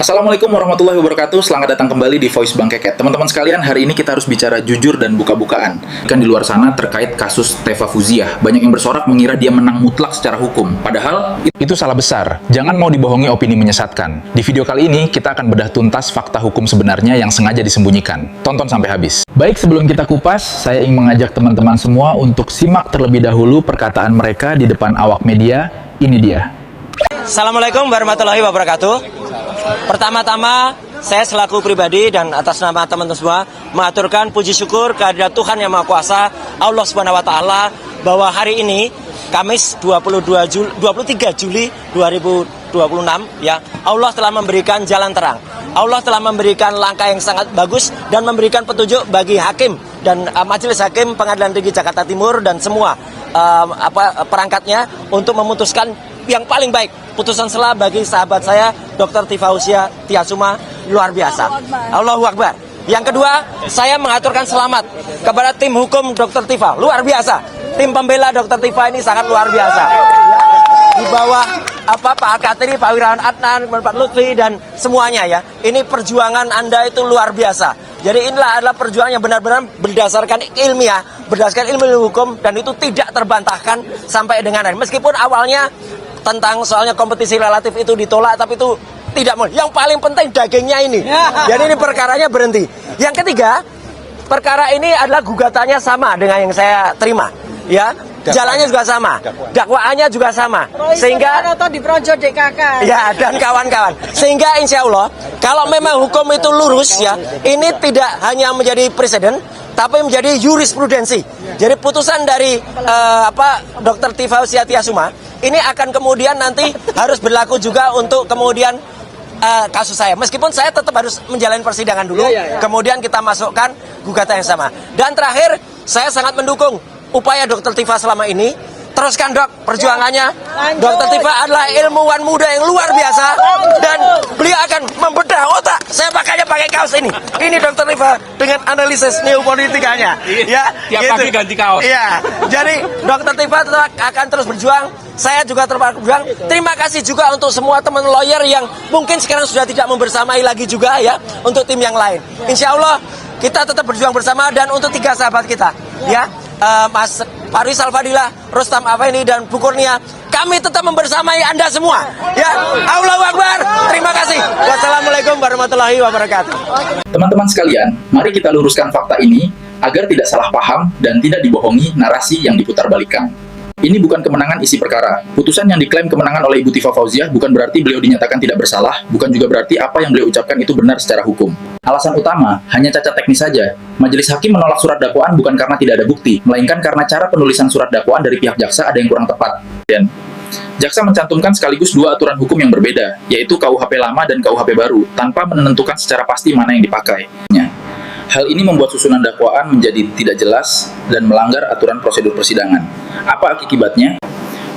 Assalamualaikum warahmatullahi wabarakatuh. Selamat datang kembali di Voice Bang Keket. Teman-teman sekalian, hari ini kita harus bicara jujur dan buka-bukaan. Kan di luar sana terkait kasus Teva Fauziah, banyak yang bersorak mengira dia menang mutlak secara hukum. Padahal itu salah besar. Jangan mau dibohongi opini menyesatkan. Di video kali ini kita akan bedah tuntas fakta hukum sebenarnya yang sengaja disembunyikan. Tonton sampai habis. Baik, sebelum kita kupas, saya ingin mengajak teman-teman semua untuk simak terlebih dahulu perkataan mereka di depan awak media. Ini dia. Assalamualaikum warahmatullahi wabarakatuh. Pertama-tama, saya selaku pribadi dan atas nama teman-teman semua mengaturkan puji syukur kehadirat Tuhan Yang Maha Kuasa, Allah Subhanahu wa taala, bahwa hari ini Kamis 23 Juli 2026 ya, Allah telah memberikan jalan terang. Allah telah memberikan langkah yang sangat bagus dan memberikan petunjuk bagi hakim dan majelis hakim Pengadilan Tinggi Jakarta Timur dan semua perangkatnya untuk memutuskan yang paling baik. Putusan sela bagi sahabat saya Dr. Teva Fauziah Tiasuma luar biasa. Allahu Akbar. Yang kedua, saya mengaturkan selamat kepada tim hukum Dr. Teva, luar biasa. Tim pembela Dr. Teva ini sangat luar biasa. Di bawah Pak Al-Katiri, Pak Wirawan Adnan, Pak Lutfi dan semuanya ya. Ini perjuangan Anda itu luar biasa. Jadi inilah adalah perjuangan yang benar-benar berdasarkan ilmiah, berdasarkan ilmu hukum, dan itu tidak terbantahkan sampai dengan hari. Meskipun awalnya tentang soalnya kompetisi relatif itu ditolak, tapi itu tidak mau. Yang paling penting dagingnya ini. Jadi ini perkaranya berhenti. Yang ketiga, perkara ini adalah gugatannya sama dengan yang saya terima. Ya, jalannya juga sama, dakwaannya juga sama, sehingga di Projo DKK ya dan kawan-kawan. Sehingga insya Allah kalau memang hukum itu lurus ya, ini tidak hanya menjadi presiden, tapi menjadi jurisprudensi. Jadi putusan dari Dr. Teva Fauziah Tiasuma ini akan kemudian nanti harus berlaku juga untuk kemudian kasus saya. Meskipun saya tetap harus menjalani persidangan dulu, kemudian kita masukkan gugatan yang sama. Dan terakhir, saya sangat mendukung upaya Dr. Teva selama ini. Teruskan dok perjuangannya. Dr. Teva adalah ilmuwan muda yang luar biasa dan beliau akan membedah otak. Saya makanya pakai kaos ini. Ini Dr. Teva dengan analisis neopolitikanya. Ya, tiap pagi ganti kaos. Iya. Jadi Dr. Teva tetap akan terus berjuang. Saya juga terus berjuang. Terima kasih juga untuk semua teman lawyer yang mungkin sekarang sudah tidak membersamai lagi juga ya, untuk tim yang lain. Insya Allah kita tetap berjuang bersama. Dan untuk 3 sahabat kita ya, Mas Faris Al-Fadilah, Rustam Afeni dan Bu Kurnia, kami tetap membersamai Anda semua. Ya, Allahu Akbar. Terima kasih. Wassalamualaikum warahmatullahi wabarakatuh. Teman-teman sekalian, mari kita luruskan fakta ini agar tidak salah paham dan tidak dibohongi narasi yang diputarbalikkan. Ini bukan kemenangan isi perkara. Putusan yang diklaim kemenangan oleh Ibu Teva Fauziah bukan berarti beliau dinyatakan tidak bersalah, bukan juga berarti apa yang beliau ucapkan itu benar secara hukum. Alasan utama hanya cacat teknis saja. Majelis hakim menolak surat dakwaan bukan karena tidak ada bukti, melainkan karena cara penulisan surat dakwaan dari pihak jaksa ada yang kurang tepat. Dan jaksa mencantumkan sekaligus 2 aturan hukum yang berbeda, yaitu KUHP lama dan KUHP baru, tanpa menentukan secara pasti mana yang dipakai. Hal ini membuat susunan dakwaan menjadi tidak jelas dan melanggar aturan prosedur persidangan. Apa akibatnya?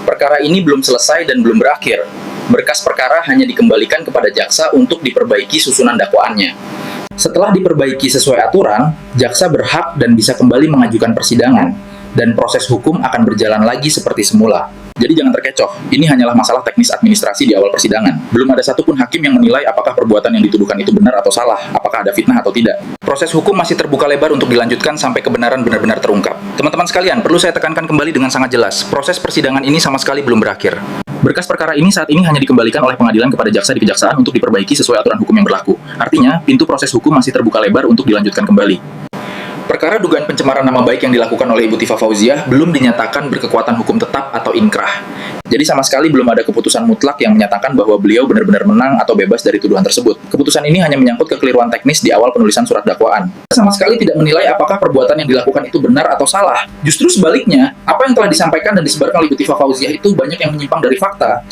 Perkara ini belum selesai dan belum berakhir. Berkas perkara hanya dikembalikan kepada jaksa untuk diperbaiki susunan dakwaannya. Setelah diperbaiki sesuai aturan, jaksa berhak dan bisa kembali mengajukan persidangan, dan proses hukum akan berjalan lagi seperti semula. Jadi jangan terkecoh, ini hanyalah masalah teknis administrasi di awal persidangan. Belum ada satupun hakim yang menilai apakah perbuatan yang dituduhkan itu benar atau salah, apakah ada fitnah atau tidak. Proses hukum masih terbuka lebar untuk dilanjutkan sampai kebenaran benar-benar terungkap. Teman-teman sekalian, perlu saya tekankan kembali dengan sangat jelas, proses persidangan ini sama sekali belum berakhir. Berkas perkara ini saat ini hanya dikembalikan oleh pengadilan kepada jaksa di kejaksaan untuk diperbaiki sesuai aturan hukum yang berlaku. Artinya, pintu proses hukum masih terbuka lebar untuk dilanjutkan kembali. Perkara dugaan pencemaran nama baik yang dilakukan oleh Ibu Teva Fauziah belum dinyatakan berkekuatan hukum tetap atau inkrah. Jadi sama sekali belum ada keputusan mutlak yang menyatakan bahwa beliau benar-benar menang atau bebas dari tuduhan tersebut. Keputusan ini hanya menyangkut kekeliruan teknis di awal penulisan surat dakwaan. Sama sekali tidak menilai apakah perbuatan yang dilakukan itu benar atau salah. Justru sebaliknya, apa yang telah disampaikan dan disebarkan oleh Ibu Teva Fauziah itu banyak yang menyimpang dari fakta.